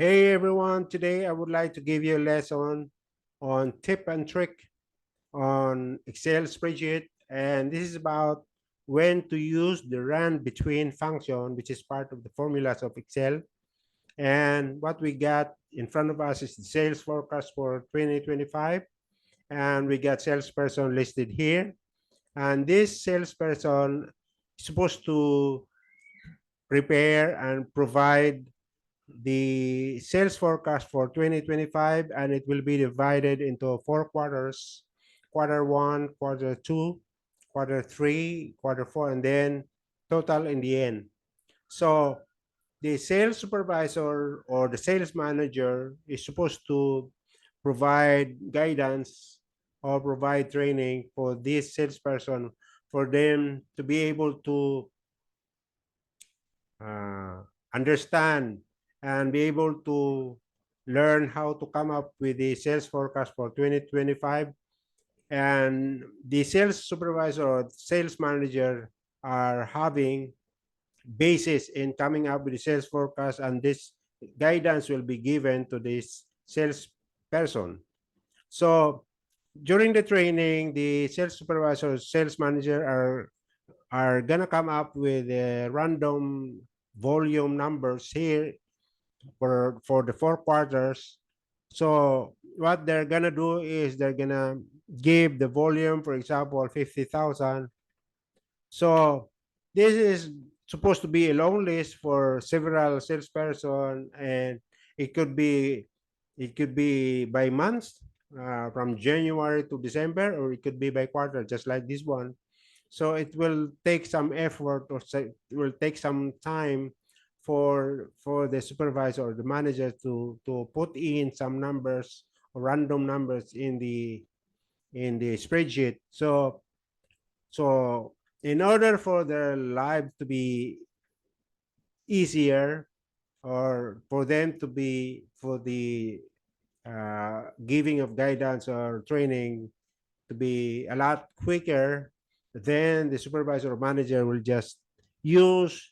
Hey everyone, today I would like to give you a lesson on tip and trick on Excel spreadsheet, and this is about when to use the run between function, which is part of the formulas of Excel. And what we got in front of us is the sales forecast for 2025, and we got salesperson listed here. And this salesperson is supposed to prepare and provide the sales forecast for 2025, and it will be divided into 4 quarters: quarter one, quarter two, quarter three, quarter four, and then total in the end. So the sales supervisor or the sales manager is supposed to provide guidance or provide training for this salesperson for them to be able to uh, understand and be able to learn how to come up with the sales forecast for 2025. And the sales supervisor or sales manager are having basis in coming up with the sales forecast, and this guidance will be given to this sales person. So during the training, the sales supervisor, sales manager are gonna come up with random volume numbers here for the 4 quarters. So what they're gonna do is they're gonna give the volume, for example, 50,000. So this is supposed to be a long list for several salesperson, and it could be it could be by months, from January to December, or it could be by quarter, just like this one. So it will take some effort, or it will take some time for the supervisor or the manager to put in some numbers or random numbers in the spreadsheet. So in order for their life to be easier, or for them to be for the giving of guidance or training to be a lot quicker, then the supervisor or manager will just use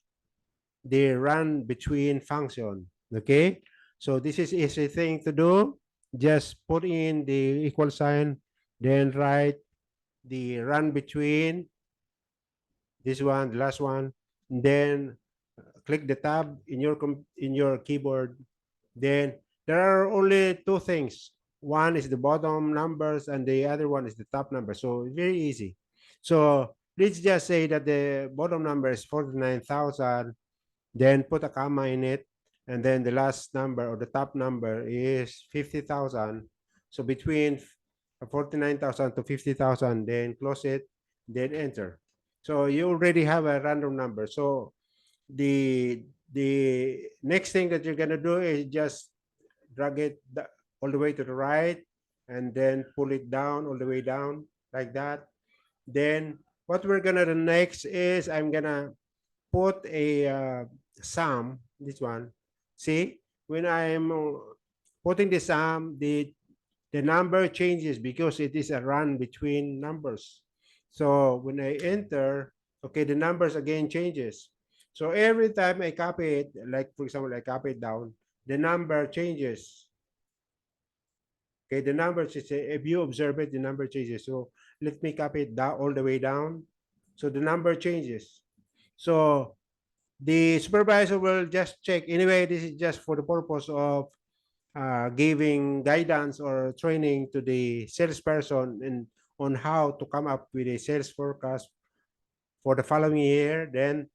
the run between function. Okay, so this is easy thing to do. Just put in the equal sign, then write the run between, this one, the last one, then click the tab in your keyboard. Then there are only two things. One is the bottom numbers, and the other one is the top number. So very easy. So let's just say that the bottom number is 49,000, then put a comma in it, and then the last number or the top number is 50,000. So between 49,000 to 50,000, then close it, then enter. So you already have a random number. So the next thing that you're gonna do is just drag it all the way to the right, and then pull it down all the way down like that. Then what we're gonna do next is I'm gonna put a sum, this one. See, when I'm putting the sum, the number changes because it is a run between numbers. So when I enter, okay, the numbers again changes. So every time I copy it, like for example, I copy it down, the number changes. Okay, the number changes. If you observe it, the number changes. So let me copy it down all the way down. So the number changes. So the supervisor will just check. Anyway, this is just for the purpose of giving guidance or training to the salesperson and on how to come up with a sales forecast for the following year. Then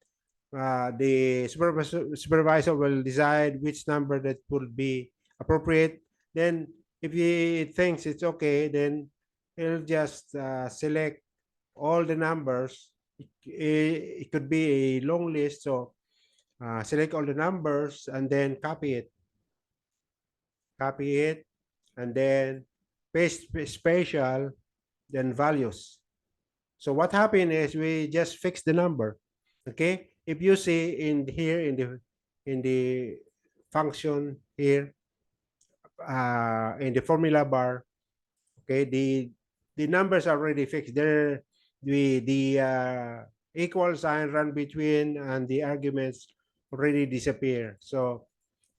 the supervisor will decide which number that would be appropriate. Then if he thinks it's okay, then he'll just select all the numbers. It could be a long list, so select all the numbers and then copy it, and then paste special, then values. So what happened is we just fix the number. Okay, if you see in here in the function here, in the formula bar, okay, the numbers are already fixed there. The equal sign run between and the arguments already disappear. So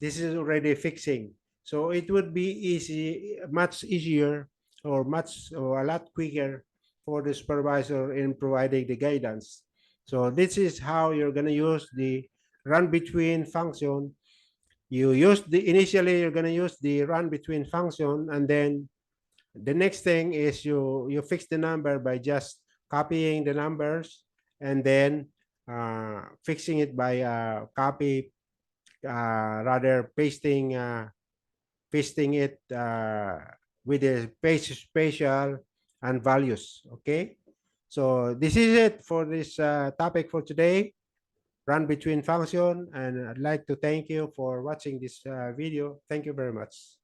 this is already fixing. So it would be easy, much easier, or a lot quicker for the supervisor in providing the guidance. So this is how you're going to use the run between function. You use the initially you're going to use the run between function, and then the next thing is you fix the number by just copying the numbers, and then fixing it by copy rather pasting it with the spatial and values. Okay, so this is it for this topic for today, run between function, and I'd like to thank you for watching this video. Thank you very much.